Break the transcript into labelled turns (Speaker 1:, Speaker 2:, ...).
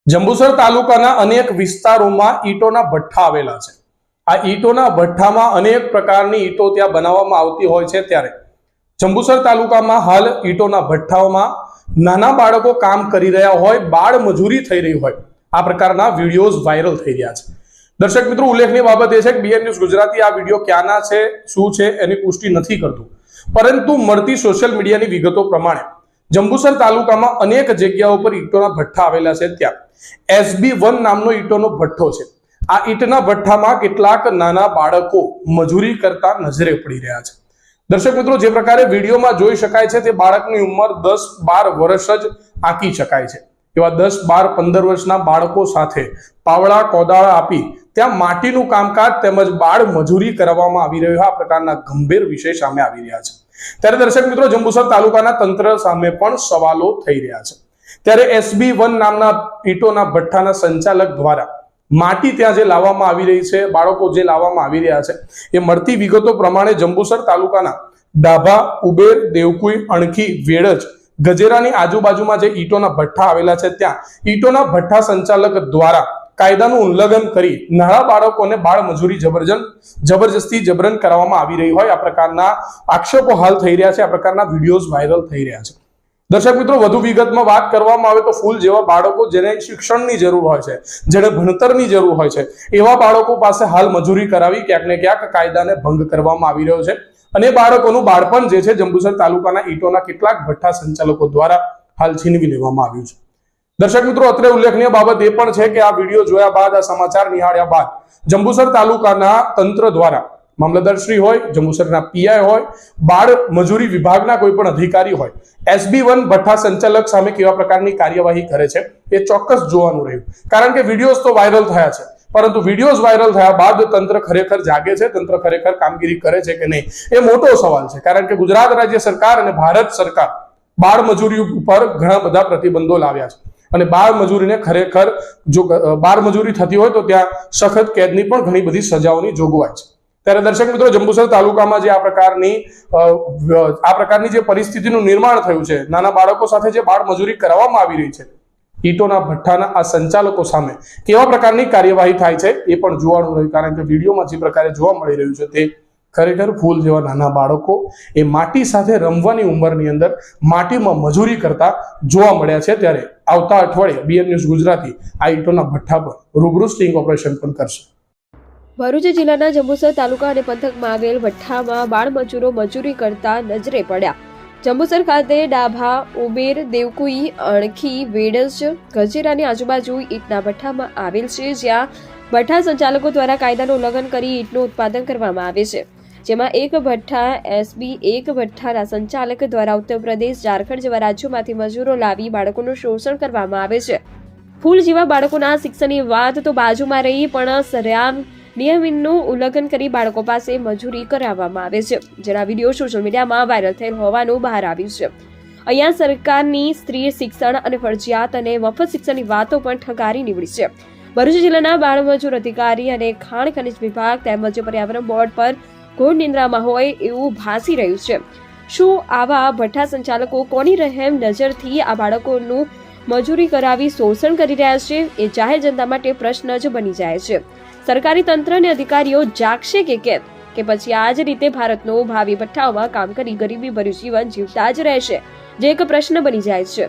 Speaker 1: જંબુસર તાલુકાના અનેક વિસ્તારોમાં ઈંટોના ભઠ્ઠા આવેલા છે। આ ઈંટોના ભઠ્ઠામાં અનેક પ્રકારની ઈંટો ત્યાં બનાવવામાં આવતી હોય છે। ત્યારે જંબુસર તાલુકામાં હાલ ઈંટોના ભઠ્ઠાઓમાં નાના બાળકો કામ કરી રહ્યા હોય, બાળ મજૂરી થઈ રહી હોય, આ પ્રકારના વિડીયોઝ વાયરલ થઈ રહ્યા છે। દર્શક મિત્રો, ઉલ્લેખનીય બાબત એ છે કે બીએન ન્યૂઝ ગુજરાતી આ વિડીયો ક્યાંના છે, શું છે એની પુષ્ટિ નથી કરતું, પરંતુ મળતી સોશિયલ મીડિયાની વિગતો પ્રમાણે જંબુસર તાલુકામાં અનેક જગ્યાઓ પર ઈંટોના ભઠ્ઠા આવેલા છે। ત્યાં SB1 નામનો ઈંટોનો ભઠ્ઠો છે। આ ઈંટના ભઠ્ઠામાં કેટલાક નાના બાળકો મજૂરી કરતા નજરે પડી રહ્યા છે। દર્શક મિત્રો, જે પ્રકારે વિડીયોમાં જોઈ શકાય છે તે બાળકની ઉંમર 10-12 વર્ષ જ આંકી શકાય છે। એવા 10-12-15 વર્ષના બાળકો સાથે પાવડા કોદાળા આપી ત્યાં માટીનું કામકાજ તેમજ બાળ મજૂરી કરવામાં આવી રહ્યું આ પ્રકારના ગંભીર વિષય સામે આવી રહ્યા છે। ત્યારે દર્શક મિત્રો, જંબુસર તાલુકાના તંત્ર સામે પણ સવાલો થઈ રહ્યા છે। ત્યારે SB1 નામના ઈંટોના ભઠ્ઠાના સંચાલક દ્વારા માટી ત્યાં જે લાવવામાં આવી રહી છે, બાળકો જે લાવવામાં આવી રહ્યા છે, એ મળતી વિગતો પ્રમાણે જંબુસર તાલુકાના ડાભા, ઉબેર, દેવકુઈ, અણખી, વેડજ, ગજેરાની આજુબાજુમાં જે ઈંટોના ભઠ્ઠા આવેલા છે ત્યાં ઈંટોના ભઠ્ઠા સંચાલક દ્વારા કાયદાનું ઉલ્લંઘન કરી નાના બાળકોને બાળ મજૂરી જબરજસ્તી જબરન કરવામાં આવી રહી હોય આ પ્રકારના આક્ષેપો હાલ થઈ રહ્યા છે। આ પ્રકારના વિડીયોઝ વાયરલ થઈ રહ્યા છે। દર્શક મિત્રો, વધુ વિગતમાં વાત કરવામાં આવે તો ફૂલ જેવા બાળકો જેને શિક્ષણની જરૂર હોય છે, જેને ભણતરની જરૂર હોય છે, એવા બાળકો પાસે હાલ મજૂરી કરાવી ક્યાંક ને ક્યાંક કાયદાને ભંગ કરવામાં આવી રહ્યો છે અને બાળકોનું બાળપણ જે છે જંબુસર તાલુકાના ઈંટોના કેટલાક ભઠ્ઠા સંચાલકો દ્વારા હાલ છીનવી લેવામાં આવ્યું છે। દર્શક મિત્રો, અત્રે ઉલ્લેખનીય બાબત એ પણ છે કે આ વિડીયો જોયા બાદ, આ સમાચાર નિહાળ્યા બાદ જંબુસર તાલુકાના તંત્ર દ્વારા મામલતદારશ્રી હોય, જંબુસરના PI હોય, બાળ મજૂરી વિભાગના કોઈ પણ અધિકારી હોય, SB1 ભઠ્ઠા સંચાલક સામે કેવા પ્રકારની કાર્યવાહી કરે છે એ ચોક્કસ જોવાનું રહ્યું। કારણ કે વિડીયોઝ તો વાયરલ થયા છે, પરંતુ વિડીયોઝ વાયરલ થયા બાદ તંત્ર ખરેખર જાગે છે, તંત્ર ખરેખર કામગીરી કરે છે કે નહીં એ મોટો સવાલ છે। કારણ કે ગુજરાત રાજ્ય સરકાર અને ભારત સરકાર બાળ મજૂરી ઉપર ઘણા બધા પ્રતિબંધો લાવ્યા છે અને બાળ મજૂરીને ખરેખર જો બાળ મજૂરી થતી હોય તો ત્યાં સખત કેદની પણ ઘણી બધી સજાઓની જોગવાઈ છે। ત્યારે દર્શક મિત્રો, જંબુસર તાલુકામાં જે આ પ્રકારની જે પરિસ્થિતિનું નિર્માણ થયું છે, નાના બાળકો સાથે જે બાળ મજૂરી કરાવવામાં આવી રહી છે, ઈંટોના ભઠ્ઠાના આ સંચાલકો સામે કેવા પ્રકારની કાર્યવાહી થાય છે એ પણ જોવાનું રહ્યું। કારણ કે વિડીયોમાં જે પ્રકારે જોવા મળી રહ્યું છે તે ખરેખર ફૂલ જેવા નાના બાળકો એ માટી સાથે રમવાની ઉંમરની અંદર માટીમાં મજૂરી કરતા જોવા મળ્યા છે। ત્યારે આવતા અઠવાડિયે બીએન ન્યૂઝ ગુજરાતી આ ઈંટોના ભઠ્ઠા પર રૂબરૂ સ્ટિંગ ઓપરેશન પણ કરશે।
Speaker 2: ભરૂચ જિલ્લાના જંબુસર તાલુકા અને પંથકમાં આવેલ ભઠ્ઠામાં બાળ મજૂરો મજૂરી કરતા નજરે પડ્યા। જંબુસર ખાતે ડાભા, ઉબેર, દેવકુઈ, અણખી, વેડજ, ગજેરાની આજુબાજુ ઈંટના ભઠ્ઠામાં આવેલ છે, જ્યાં ભઠ્ઠા સંચાલકો દ્વારા કાયદાનું ઉલ્લંઘન કરી ઈંટનું ઉત્પાદન કરવામાં આવે છે। જેમાં એક ભઠ્ઠા SB1 ભઠ્ઠાના સંચાલક દ્વારા ઉત્તર પ્રદેશ, ઝારખંડ જેવા રાજ્યોમાંથી મજૂરો લાવી બાળકોનું શોષણ કરવામાં આવે છે। ફૂલ જેવા બાળકોના શિક્ષણની વાત તો બાજુમાં રહી, પણ સરેઆમ નિયમનું ઉલ્લંઘન કરી બાળકો પાસે મજૂરી કરાવવામાં આવે છે, જેના વિડીયો સોશિયલ મીડિયામાં વાયરલ થયેલ હોવાનું બહાર આવ્યું છે। અહીંયા સરકારની સ્ત્રી શિક્ષણ અને ફરજિયાત અને મફત શિક્ષણની વાતો પણ ઠગારી નીવડી છે। ભરૂચ જિલ્લાના બાળ મજૂર અધિકારી અને ખાણ ખનિજ વિભાગ તેમજ પર્યાવરણ બોર્ડ પર ઘોર નિંદ્રામાં હોય એવું ભાસી રહ્યું છે। શું આવા ભઠ્ઠા સંચાલકો કોની રહેમ નજરથી આ બાળકોનું મજૂરી કરાવી શોષણ કરી રહ્યા છે એ જાહેર જનતા માટે પ્રશ્ન જ બની જાય છે। સરકારી તંત્ર અને અધિકારીઓ જાગશે કે કેમ, કે પછી આ જ રીતે ભારતનું ભાવિ ભઠ્ઠાઓમાં કામ કરી ગરીબી ભર્યું જીવન જીવતા જ રહેશે, જે એક પ્રશ્ન બની જાય છે।